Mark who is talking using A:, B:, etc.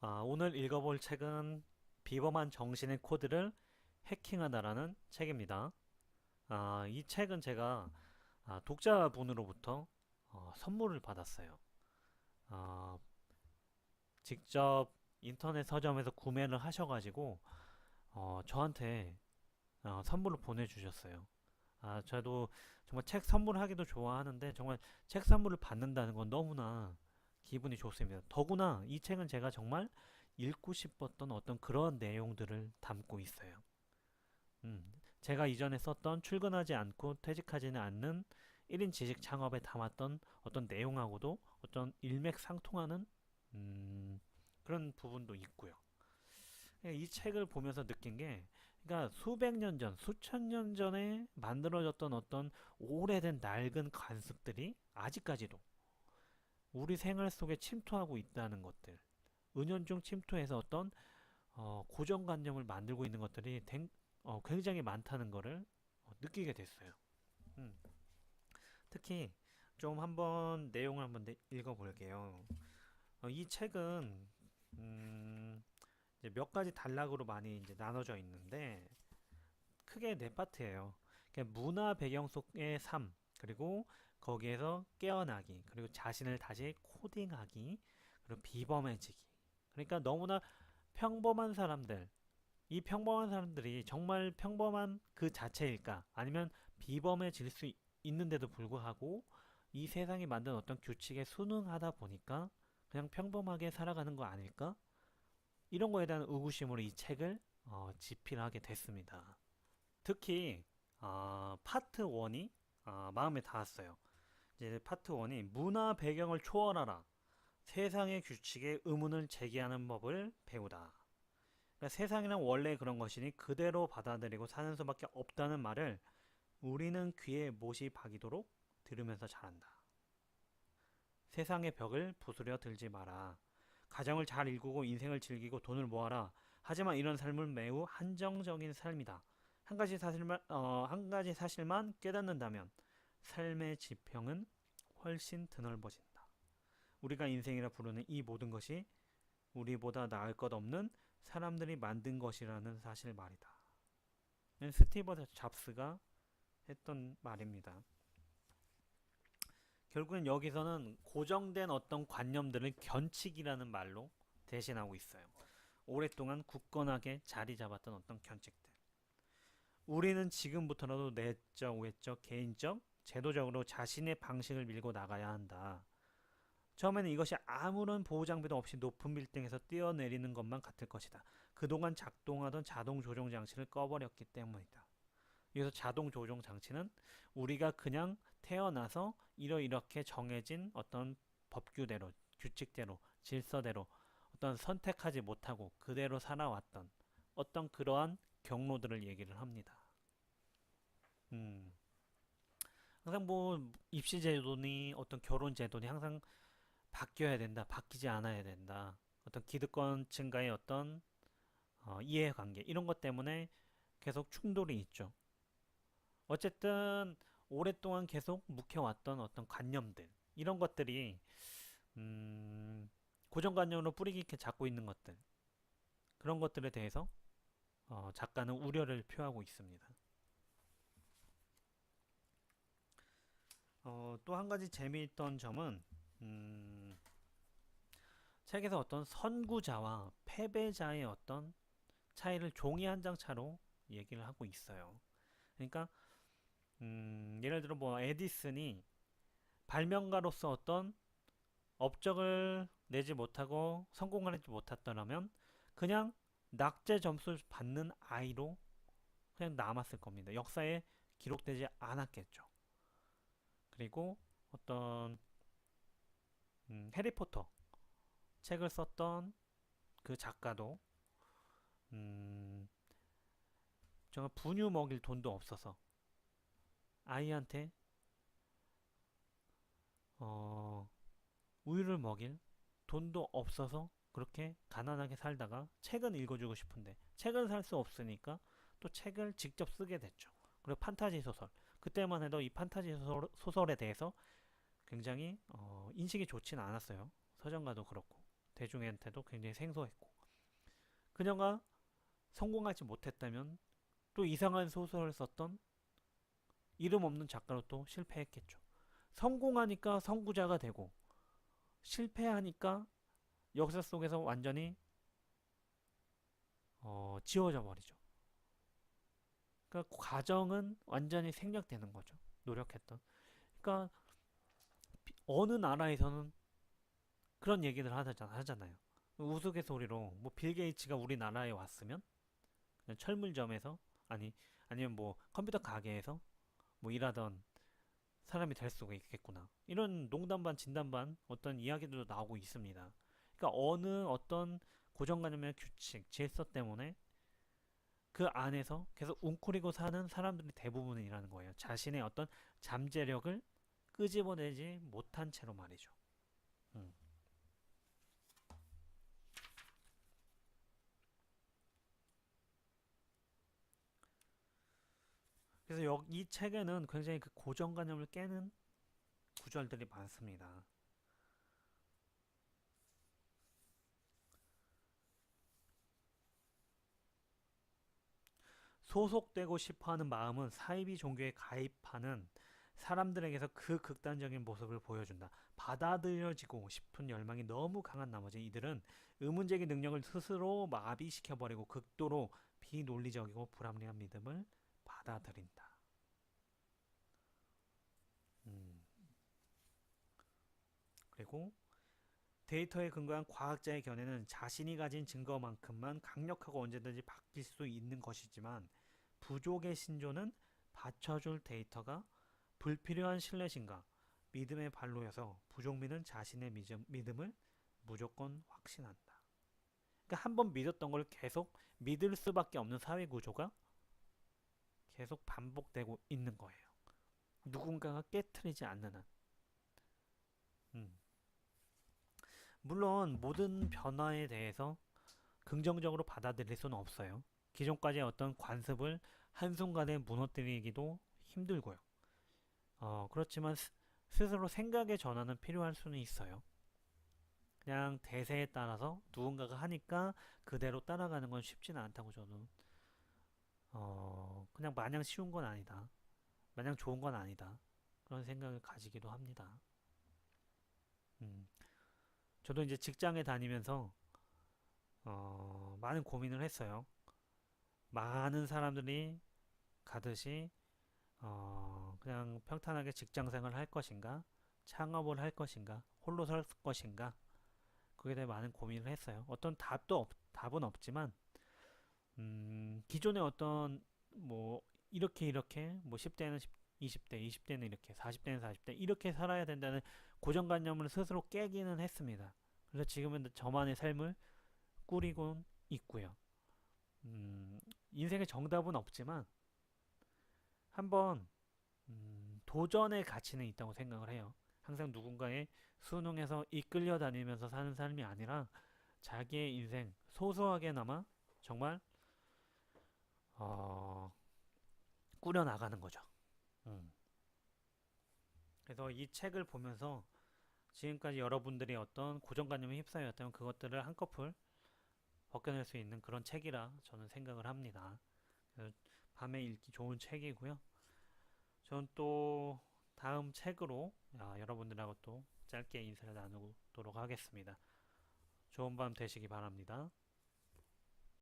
A: 오늘 읽어볼 책은 비범한 정신의 코드를 해킹하다라는 책입니다. 이 책은 제가 독자분으로부터 선물을 받았어요. 아, 직접 인터넷 서점에서 구매를 하셔가지고 저한테 선물을 보내주셨어요. 저도 정말 책 선물하기도 좋아하는데 정말 책 선물을 받는다는 건 너무나 기분이 좋습니다. 더구나 이 책은 제가 정말 읽고 싶었던 어떤 그런 내용들을 담고 있어요. 제가 이전에 썼던 출근하지 않고 퇴직하지는 않는 1인 지식 창업에 담았던 어떤 내용하고도 어떤 일맥상통하는 그런 부분도 있고요. 이 책을 보면서 느낀 게, 그러니까 수백 년 전, 수천 년 전에 만들어졌던 어떤 오래된 낡은 관습들이 아직까지도 우리 생활 속에 침투하고 있다는 것들, 은연중 침투해서 어떤 고정관념을 만들고 있는 것들이 굉장히 많다는 것을 느끼게 됐어요. 음, 특히 좀 한번 내용을 한번 읽어볼게요. 이 책은 이제 몇 가지 단락으로 많이 이제 나눠져 있는데 크게 네 파트예요. 그러니까 문화 배경 속의 삶, 그리고 거기에서 깨어나기, 그리고 자신을 다시 코딩하기, 그리고 비범해지기. 그러니까 너무나 평범한 사람들, 이 평범한 사람들이 정말 평범한 그 자체일까? 아니면 비범해질 수 있는데도 불구하고 이 세상이 만든 어떤 규칙에 순응하다 보니까 그냥 평범하게 살아가는 거 아닐까? 이런 거에 대한 의구심으로 이 책을 집필하게 됐습니다. 특히 파트 1이 마음에 닿았어요. 이제 파트 1이 문화 배경을 초월하라. 세상의 규칙에 의문을 제기하는 법을 배우다. 그러니까 세상이란 원래 그런 것이니 그대로 받아들이고 사는 수밖에 없다는 말을 우리는 귀에 못이 박이도록 들으면서 자란다. 세상의 벽을 부수려 들지 마라. 가정을 잘 일구고 인생을 즐기고 돈을 모아라. 하지만 이런 삶은 매우 한정적인 삶이다. 한 가지 사실만 깨닫는다면 삶의 지평은 훨씬 드넓어진다. 우리가 인생이라 부르는 이 모든 것이 우리보다 나을 것 없는 사람들이 만든 것이라는 사실 말이다. 스티브 잡스가 했던 말입니다. 결국엔 여기서는 고정된 어떤 관념들을 견칙이라는 말로 대신하고 있어요. 오랫동안 굳건하게 자리 잡았던 어떤 견칙들. 우리는 지금부터라도 내적, 외적, 개인적, 제도적으로 자신의 방식을 밀고 나가야 한다. 처음에는 이것이 아무런 보호 장비도 없이 높은 빌딩에서 뛰어내리는 것만 같을 것이다. 그동안 작동하던 자동 조종 장치를 꺼버렸기 때문이다. 여기서 자동 조종 장치는 우리가 그냥 태어나서 이렇게 정해진 어떤 법규대로, 규칙대로, 질서대로 어떤 선택하지 못하고 그대로 살아왔던 어떤 그러한 경로들을 얘기를 합니다. 음, 항상 뭐 입시 제도니 어떤 결혼 제도니 항상 바뀌어야 된다, 바뀌지 않아야 된다. 어떤 기득권층과의 어떤 이해관계 이런 것 때문에 계속 충돌이 있죠. 어쨌든 오랫동안 계속 묵혀왔던 어떤 관념들 이런 것들이 음, 고정관념으로 뿌리 깊게 잡고 있는 것들 그런 것들에 대해서 작가는 우려를 표하고 있습니다. 또 한 가지 재미있던 점은 책에서 어떤 선구자와 패배자의 어떤 차이를 종이 한 장 차로 얘기를 하고 있어요. 그러니까 예를 들어 뭐 에디슨이 발명가로서 어떤 업적을 내지 못하고 성공을 하지 못했더라면 그냥 낙제 점수를 받는 아이로 그냥 남았을 겁니다. 역사에 기록되지 않았겠죠. 그리고 어떤 해리포터 책을 썼던 그 작가도 음, 정말 분유 먹일 돈도 없어서 아이한테 어, 우유를 먹일 돈도 없어서 그렇게 가난하게 살다가 책은 읽어주고 싶은데 책을 살 수 없으니까 또 책을 직접 쓰게 됐죠. 그리고 판타지 소설. 그때만 해도 이 판타지 소설에 대해서 굉장히 인식이 좋지는 않았어요. 서점가도 그렇고 대중한테도 굉장히 생소했고, 그녀가 성공하지 못했다면 또 이상한 소설을 썼던 이름 없는 작가로 또 실패했겠죠. 성공하니까 선구자가 되고 실패하니까 역사 속에서 완전히 지워져 버리죠. 그러니까 과정은 완전히 생략되는 거죠. 노력했던. 그러니까 어느 나라에서는 그런 얘기를 하잖아요. 우스갯소리로 뭐 빌 게이츠가 우리나라에 왔으면 그냥 철물점에서 아니면 뭐 컴퓨터 가게에서 뭐 일하던 사람이 될 수가 있겠구나. 이런 농담 반 진담 반 어떤 이야기들도 나오고 있습니다. 그러니까 어느 어떤 고정관념의 규칙, 질서 때문에 그 안에서 계속 웅크리고 사는 사람들이 대부분이라는 거예요. 자신의 어떤 잠재력을 끄집어내지 못한 채로 말이죠. 음. 그래서 이 책에는 굉장히 그 고정관념을 깨는 구절들이 많습니다. 소속되고 싶어하는 마음은 사이비 종교에 가입하는 사람들에게서 그 극단적인 모습을 보여준다. 받아들여지고 싶은 열망이 너무 강한 나머지 이들은 의문적인 능력을 스스로 마비시켜버리고 극도로 비논리적이고 불합리한 믿음을 받아들인다. 음, 그리고 데이터에 근거한 과학자의 견해는 자신이 가진 증거만큼만 강력하고 언제든지 바뀔 수 있는 것이지만 부족의 신조는 받쳐줄 데이터가 불필요한 신뢰심과 믿음의 발로여서 부족민은 자신의 믿음을 무조건 확신한다. 그러니까 한 번 믿었던 걸 계속 믿을 수밖에 없는 사회 구조가 계속 반복되고 있는 거예요. 누군가가 깨트리지 않는 한. 음. 물론 모든 변화에 대해서 긍정적으로 받아들일 수는 없어요. 기존까지의 어떤 관습을 한순간에 무너뜨리기도 힘들고요. 그렇지만 스스로 생각의 전환은 필요할 수는 있어요. 그냥 대세에 따라서 누군가가 하니까 그대로 따라가는 건 쉽지는 않다고 저는 그냥 마냥 쉬운 건 아니다. 마냥 좋은 건 아니다. 그런 생각을 가지기도 합니다. 음, 저도 이제 직장에 다니면서 많은 고민을 했어요. 많은 사람들이 가듯이 그냥 평탄하게 직장 생활을 할 것인가, 창업을 할 것인가, 홀로 설 것인가, 그에 대해 많은 고민을 했어요. 어떤 답은 없지만, 기존의 어떤, 뭐, 이렇게, 뭐, 10대는 20대, 20대는 이렇게, 40대는 40대, 이렇게 살아야 된다는 고정관념을 스스로 깨기는 했습니다. 그래서 지금은 저만의 삶을 꾸리곤 있고요. 인생의 정답은 없지만, 한번 도전의 가치는 있다고 생각을 해요. 항상 누군가의 순응해서 이끌려 다니면서 사는 삶이 아니라 자기의 인생 소소하게나마 정말 어, 꾸려 나가는 거죠. 음. 그래서 이 책을 보면서 지금까지 여러분들이 어떤 고정관념에 휩싸였다면 그것들을 한꺼풀 벗겨낼 수 있는 그런 책이라 저는 생각을 합니다. 밤에 읽기 좋은 책이고요. 전 또 다음 책으로 여러분들하고 또 짧게 인사를 나누도록 하겠습니다. 좋은 밤 되시기 바랍니다.